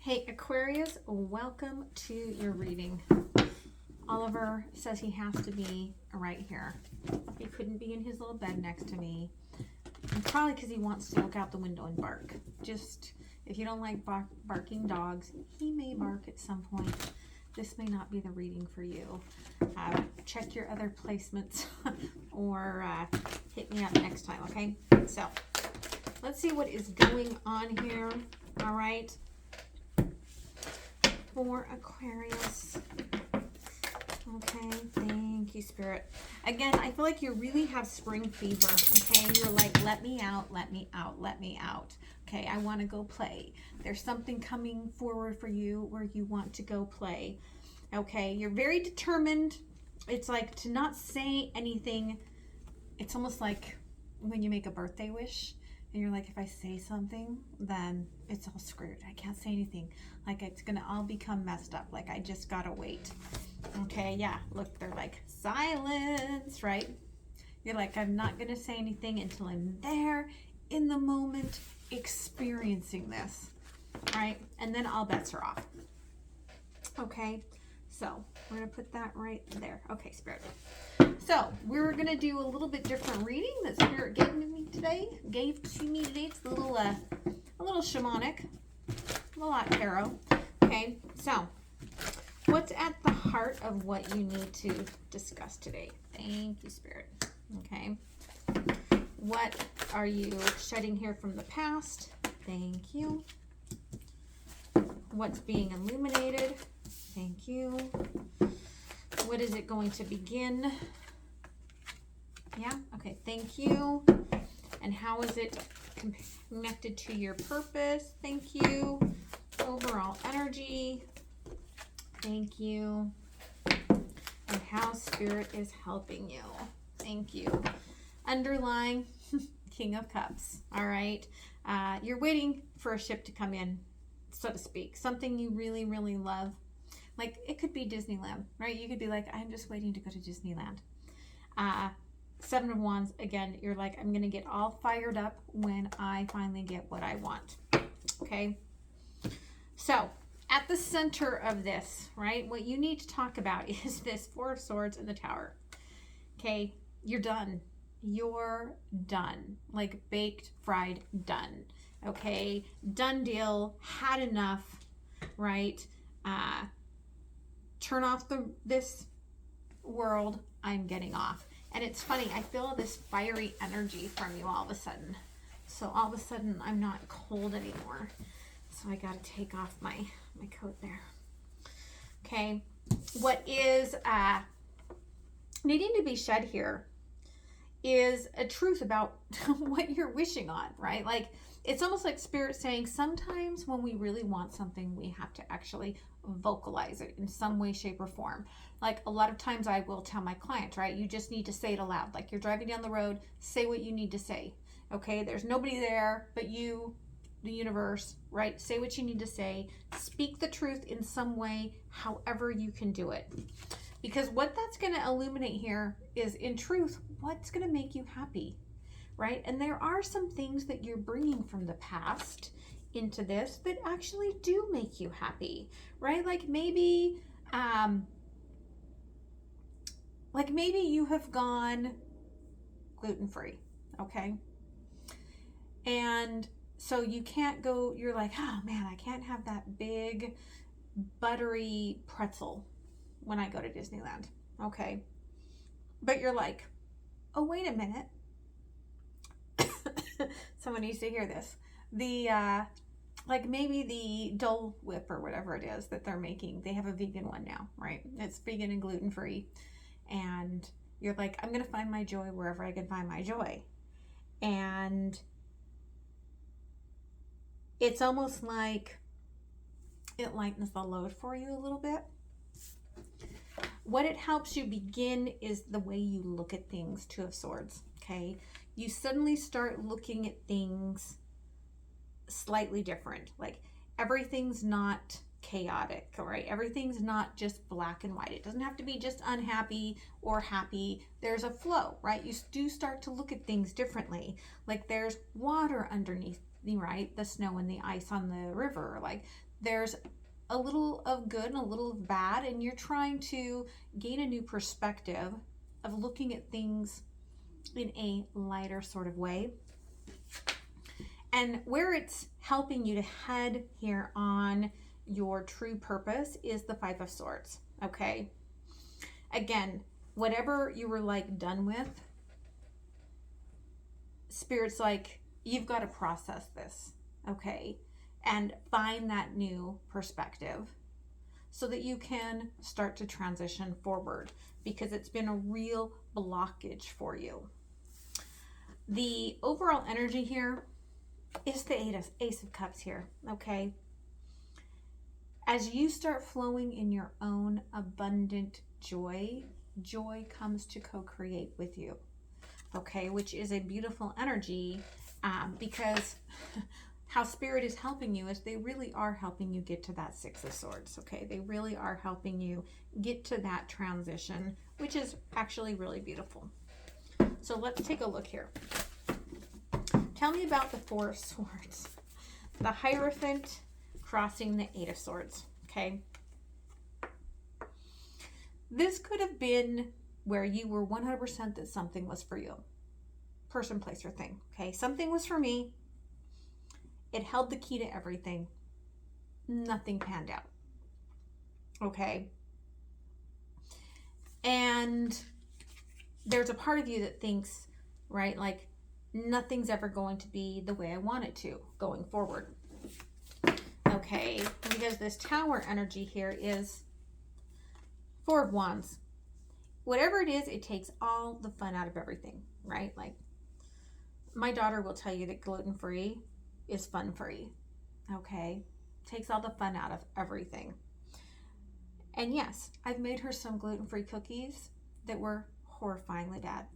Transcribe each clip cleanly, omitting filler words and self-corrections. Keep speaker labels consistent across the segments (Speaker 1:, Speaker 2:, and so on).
Speaker 1: Hey Aquarius, welcome to your reading. Oliver says he has to be right here. He couldn't be in his little bed next to me. And probably because he wants to look out the window and bark. Just, if you don't like barking dogs, he may bark at some point. This may not be the reading for you. Check your other placements or hit me up next time, okay? So, let's see what is going on here, all right? For Aquarius. Okay, thank you, Spirit. Again, I feel like you really have spring fever, okay? You're like, let me out, let me out, let me out. Okay, I want to go play. There's something coming forward for you where you want to go play. Okay, you're very determined. It's like to not say anything. It's almost like when you make a birthday wish and you're like, if I say something, then it's all screwed. I can't say anything. Like it's gonna all become messed up. Like I just gotta wait. Okay, yeah, look, they're like, silence, right? You're like, I'm not gonna say anything until I'm there in the moment experiencing this, right? And then all bets are off. Okay, so we're gonna put that right there. Okay, Spirit. So we're gonna do a little bit different reading that Spirit gave to me today. It's a little shamanic, a lot tarot. Okay, so what's at the heart of what you need to discuss today? Thank you, Spirit. Okay, what are you shedding here from the past? Thank you. What's being illuminated? Thank you. What is it going to begin? Yeah, okay, thank you. And how is it connected to your purpose? Thank you. Overall energy. Thank you. And how Spirit is helping you. Thank you. Underlying King of Cups. All right. You're waiting for a ship to come in, so to speak. Something you really, really love. Like it could be Disneyland, right? You could be like, I'm just waiting to go to Disneyland. Seven of Wands, again, you're like, I'm going to get all fired up when I finally get what I want. Okay. So at the center of this, right, what you need to talk about is this Four of Swords and the Tower. Okay. You're done. You're done. Like baked, fried, done. Okay. Done deal. Had enough, right? Turn off this world. I'm getting off. And it's funny, I feel this fiery energy from you all of a sudden. So all of a sudden, I'm not cold anymore. So I got to take off my coat there. Okay. What is needing to be shed here is a truth about what you're wishing on, right? Like, it's almost like Spirit saying sometimes when we really want something, we have to actually vocalize it in some way, shape, or form. Like a lot of times I will tell my clients, right? You just need to say it aloud. Like you're driving down the road, say what you need to say. Okay, there's nobody there but you, the universe, right? Say what you need to say. Speak the truth in some way, however you can do it. Because what that's going to illuminate here is, in truth, what's going to make you happy, right? And there are some things that you're bringing from the past into this that actually do make you happy, right? Like maybe you have gone gluten-free, okay? And so you can't go, you're like, oh man, I can't have that big buttery pretzel when I go to Disneyland, okay? But you're like, oh, wait a minute. Someone needs to hear this. Like maybe the Dole Whip or whatever it is that they're making, they have a vegan one now, right? It's vegan and gluten-free. And you're like, I'm going to find my joy wherever I can find my joy. And it's almost like it lightens the load for you a little bit. What it helps you begin is the way you look at things, Two of Swords, okay? You suddenly start looking at things slightly different. Like everything's not chaotic, all right? Everything's not just black and white. It doesn't have to be just unhappy or happy. There's a flow, right? You do start to look at things differently. Like there's water underneath, right? The snow and the ice on the river. Like there's a little of good and a little of bad, and you're trying to gain a new perspective of looking at things in a lighter sort of way. And where it's helping you to head here on your true purpose is the Five of Swords, okay? Again, whatever you were like done with, Spirit's like, you've got to process this, okay? And find that new perspective so that you can start to transition forward, because it's been a real blockage for you. The overall energy here is the Ace of Cups here, okay? As you start flowing in your own abundant joy, joy comes to co-create with you, okay? Which is a beautiful energy, because how Spirit is helping you is they really are helping you get to that Six of Swords, okay? They really are helping you get to that transition, which is actually really beautiful. So let's take a look here. Tell me about the Four of Swords, the Hierophant crossing the Eight of Swords, okay? This could have been where you were 100% that something was for you. Person, place, or thing, okay? Something was for me. It held the key to everything. Nothing panned out, okay? And there's a part of you that thinks, right, like, nothing's ever going to be the way I want it to going forward. Okay, because this Tower energy here is Four of Wands. Whatever it is, it takes all the fun out of everything, right? Like, my daughter will tell you that gluten-free is fun-free, okay? Takes all the fun out of everything. And yes, I've made her some gluten-free cookies that were horrifyingly bad.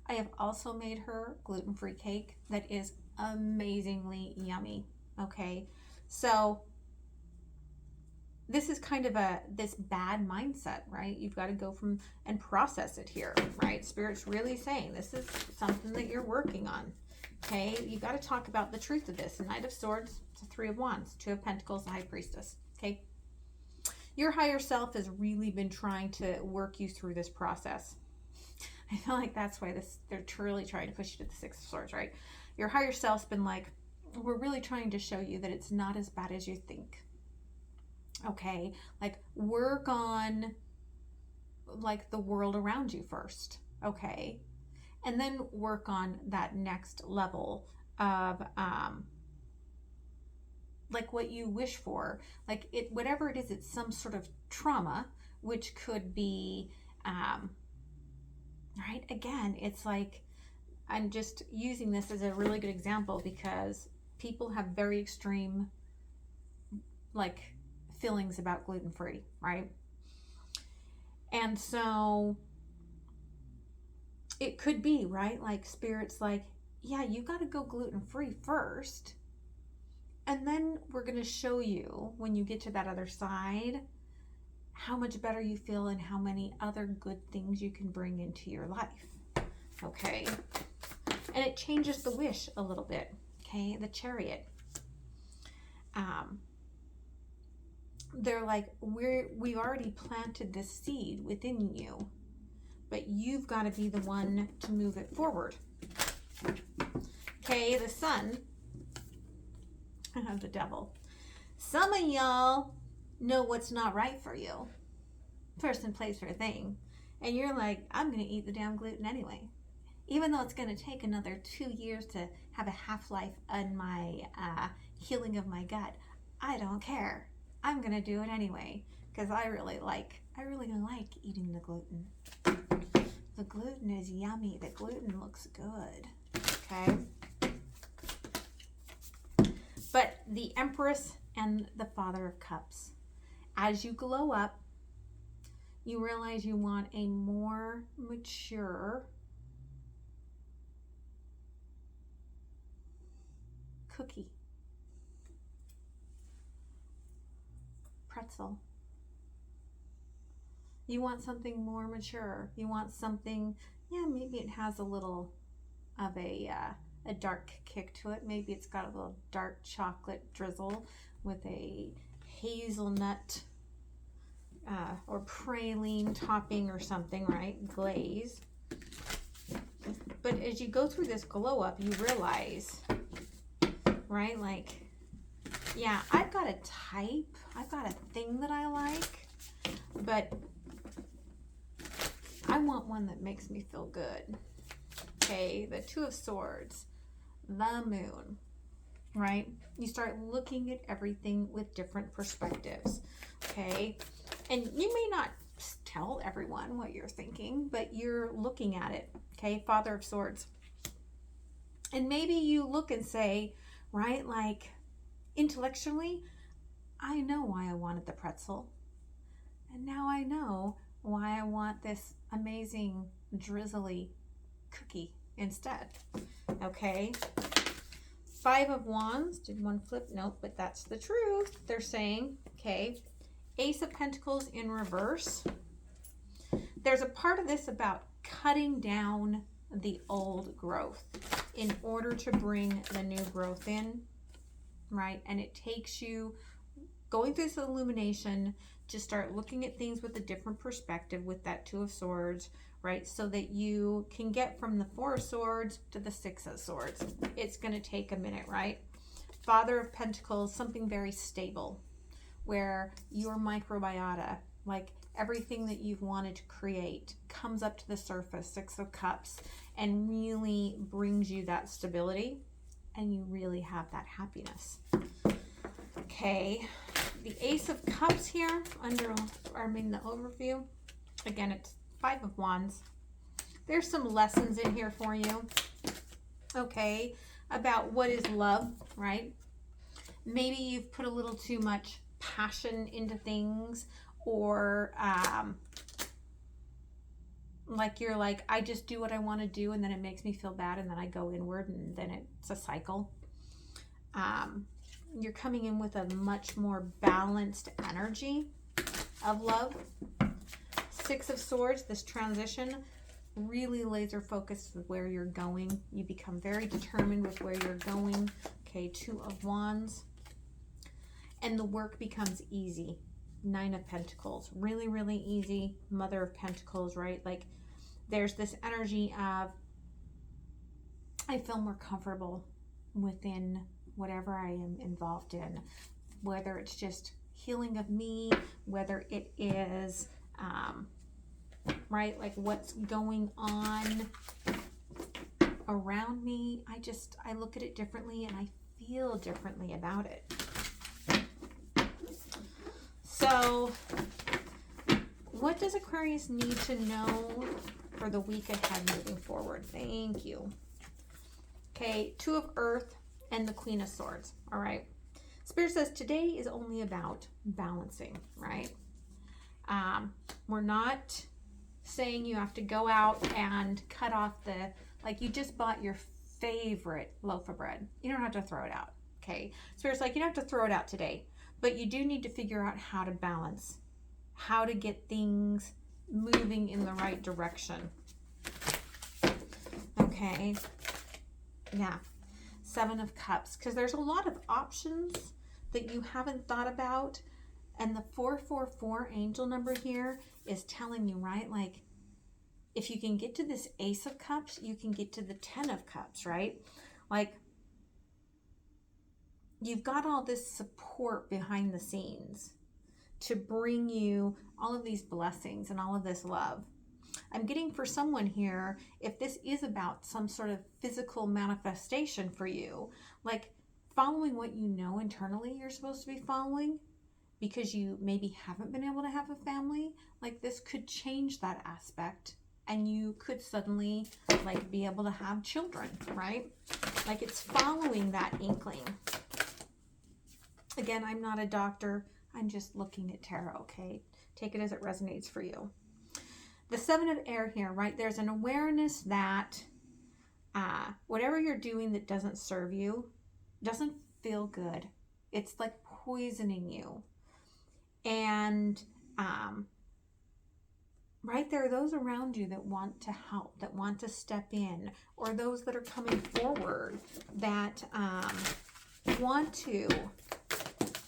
Speaker 1: I have also made her gluten-free cake that is amazingly yummy, okay? So this is kind of this bad mindset, right? You've got to go from and process it here, right? Spirit's really saying this is something that you're working on, okay? You've got to talk about the truth of this. Knight of Swords, it's a Three of Wands, Two of Pentacles, the High Priestess, okay? Your higher self has really been trying to work you through this process. I feel like that's why they're truly trying to push you to the Six of Swords, right? Your higher self's been like, we're really trying to show you that it's not as bad as you think. Okay, like, work on like the world around you first, okay? And then work on that next level of like what you wish for. Like, it, whatever it is, it's some sort of trauma, which could be right? Again, it's like, I'm just using this as a really good example because people have very extreme, like, feelings about gluten-free, right? And so it could be, right? Like, Spirit's like, yeah, you got to go gluten-free first. And then we're going to show you when you get to that other side how much better you feel and how many other good things you can bring into your life, okay? And it changes the wish a little bit, okay? The Chariot. They're like, we already planted this seed within you, but you've got to be the one to move it forward. Okay, the Sun, the Devil. Some of y'all know what's not right for you. Person, place, or thing. And you're like, I'm going to eat the damn gluten anyway. Even though it's going to take another 2 years to have a half-life on my healing of my gut. I don't care. I'm going to do it anyway. Because I really like eating the gluten. The gluten is yummy. The gluten looks good. Okay? But the Empress and the Father of Cups. As you glow up, you realize you want a more mature cookie, pretzel. You want something more mature. You want something, yeah, maybe it has a little of a a dark kick to it. Maybe it's got a little dark chocolate drizzle with a hazelnut or praline topping or something, right? Glaze. But as you go through this glow up, you realize, right? Like, yeah, I've got a type, I've got a thing that I like, but I want one that makes me feel good. Okay, the Two of Swords, the Moon, right? You start looking at everything with different perspectives, okay? And you may not tell everyone what you're thinking, but you're looking at it, okay? Father of Swords. And maybe you look and say, right, like, intellectually, I know why I wanted the pretzel. And now I know why I want this amazing drizzly cookie instead. Okay. Five of Wands. Did one flip? Nope, but that's the truth. They're saying, okay. Ace of Pentacles in reverse. There's a part of this about cutting down the old growth in order to bring the new growth in, right? And it takes you going through this illumination to start looking at things with a different perspective with that Two of Swords, right? So that you can get from the Four of Swords to the Six of Swords. It's going to take a minute, right? Father of Pentacles, something very stable, where your microbiota, like everything that you've wanted to create, comes up to the surface, Six of Cups, and really brings you that stability, and you really have that happiness. Okay, the Ace of Cups here, the overview. Again, it's Five of Wands. There's some lessons in here for you, okay, about what is love, right? Maybe you've put a little too much passion into things, or like you're like, I just do what I want to do, and then it makes me feel bad, and then I go inward, and then it's a cycle. You're coming in with a much more balanced energy of love. Six of Swords, this transition, really laser focused with where you're going. You become very determined with where you're going. Okay, Two of Wands. And the work becomes easy. Nine of Pentacles, really, really easy. Mother of Pentacles, right? Like, there's this energy of, I feel more comfortable within whatever I am involved in, whether it's just healing of me, whether it is, right, like what's going on around me. I look at it differently, and I feel differently about it. So what does Aquarius need to know for the week ahead moving forward? Thank you. Okay, Two of Earth and the Queen of Swords. All right. Spirit says today is only about balancing, right? We're not saying you have to go out and cut off like you just bought your favorite loaf of bread. You don't have to throw it out, okay? Spirit's like, you don't have to throw it out today, but you do need to figure out how to balance, how to get things moving in the right direction. Okay. Yeah. Seven of Cups, because there's a lot of options that you haven't thought about. And the 444 angel number here is telling you, right? Like, if you can get to this Ace of Cups, you can get to the 10 of Cups, right? Like, you've got all this support behind the scenes to bring you all of these blessings and all of this love. I'm getting for someone here, if this is about some sort of physical manifestation for you, like following what you know internally you're supposed to be following, because you maybe haven't been able to have a family, like this could change that aspect, and you could suddenly like be able to have children, right? Like it's following that inkling. Again, I'm not a doctor. I'm just looking at tarot, okay? Take it as it resonates for you. The Seven of Air here, right? There's an awareness that whatever you're doing that doesn't serve you doesn't feel good. It's like poisoning you. And right? There are those around you that want to help, that want to step in, or those that are coming forward that want to,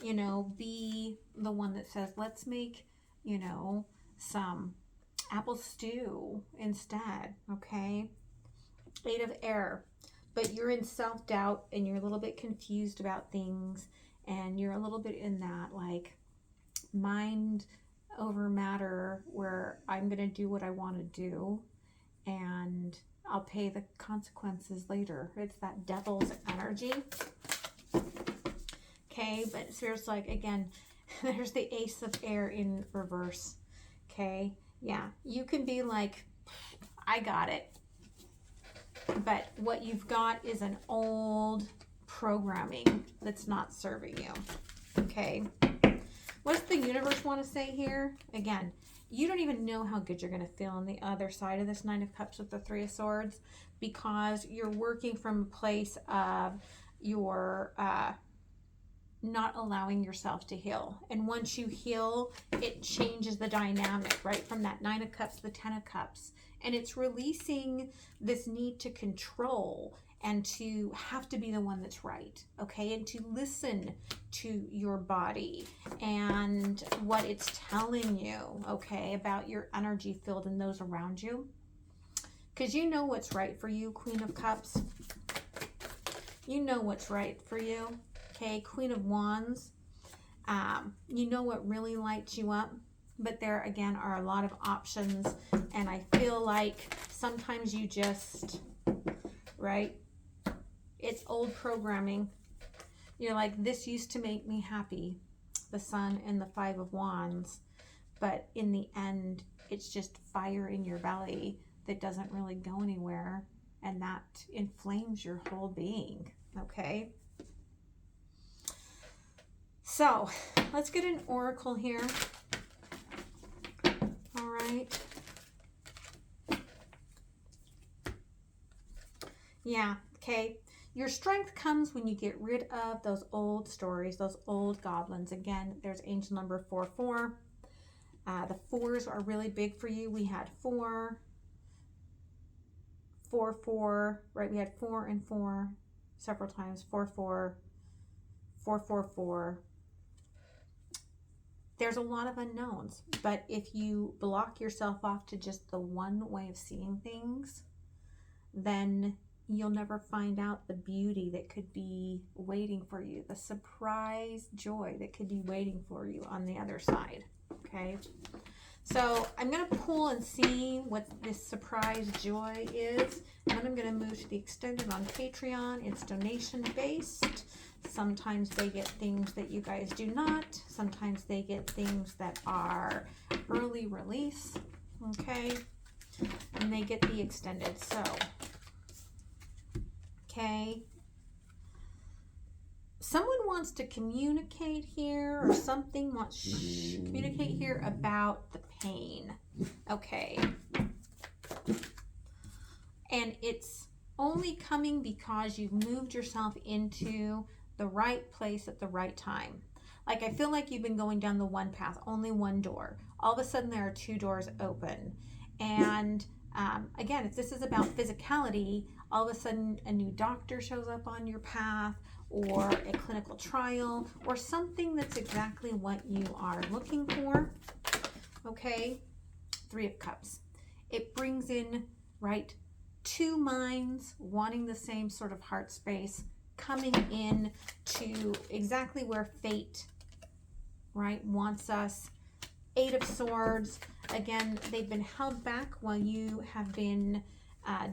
Speaker 1: you know, be the one that says, let's make, you know, some apple stew instead, okay? 8 of air. But you're in self-doubt and you're a little bit confused about things, and you're a little bit in that like mind over matter where I'm going to do what I want to do and I'll pay the consequences later. It's that devil's energy. Okay, but there's like, again, there's the ace of air in reverse. Okay, yeah, you can be like, I got it. But what you've got is an old programming that's not serving you. Okay. What does the universe want to say here? Again, you don't even know how good you're going to feel on the other side of this 9 of Cups with the 3 of Swords, because you're working from a place of your not allowing yourself to heal. And once you heal, it changes the dynamic, right? From that 9 of Cups to the 10 of Cups. And it's releasing this need to control and to have to be the one that's right, okay? And to listen to your body and what it's telling you, okay, about your energy field and those around you. Because you know what's right for you, Queen of Cups. You know what's right for you, okay? Queen of Wands. You know what really lights you up. But there, again, are a lot of options. And I feel like sometimes you just, right? It's old programming. You're like, this used to make me happy. The Sun and the 5 of Wands. But in the end, it's just fire in your belly that doesn't really go anywhere. And that inflames your whole being, okay? So, let's get an oracle here. All right. Yeah, okay. Your strength comes when you get rid of those old stories, those old goblins. Again, there's angel number 44. The 4s are really big for you. We had 4, 4, 4, right? We had 4 and 4 several times. 4, 4, 4, 4, 4. There's a lot of unknowns, but if you block yourself off to just the one way of seeing things, then you'll never find out the beauty that could be waiting for you, the surprise joy that could be waiting for you on the other side, okay? So I'm going to pull and see what this surprise joy is, and then I'm going to move to the extended on Patreon. It's donation based. Sometimes they get things that you guys do not. Sometimes they get things that are early release, okay? And they get the extended. So, okay. Someone wants to communicate here, or something wants to communicate here about the pain, okay? And it's only coming because you've moved yourself into the right place at the right time. Like, I feel like you've been going down the one path, only one door. All of a sudden there are 2 doors open. And again, if this is about physicality, all of a sudden a new doctor shows up on your path, or a clinical trial, or something that's exactly what you are looking for, okay? 3 of Cups. It brings in, right, 2 minds wanting the same sort of heart space, coming in to exactly where fate, right, wants us. 8 of Swords. Again, they've been held back while you have been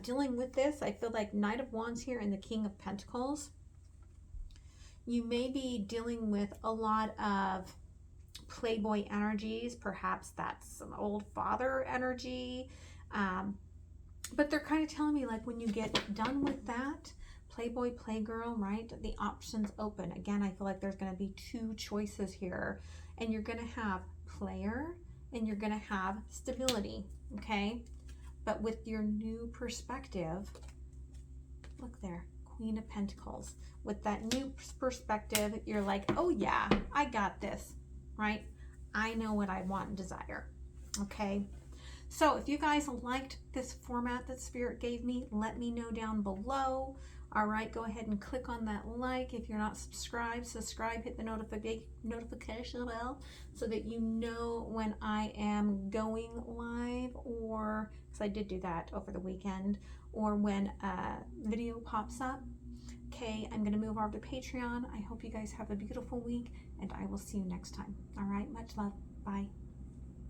Speaker 1: dealing with this. I feel like Knight of Wands here and the King of Pentacles. You may be dealing with a lot of playboy energies. Perhaps that's some old father energy. But they're kind of telling me, like, when you get done with that, playboy, playgirl, right? The options open. Again, I feel like there's going to be 2 choices here. And you're going to have player and you're going to have stability, okay? But with your new perspective, look there, Queen of Pentacles. With that new perspective, you're like, oh yeah, I got this, right? I know what I want and desire, okay? So if you guys liked this format that Spirit gave me, let me know down below. All right, go ahead and click on that like. If you're not subscribed, subscribe, hit the notification bell so that you know when I am going live, or because I did do that over the weekend, or when a video pops up. Okay, I'm going to move over to Patreon. I hope you guys have a beautiful week, and I will see you next time. All right, much love. Bye.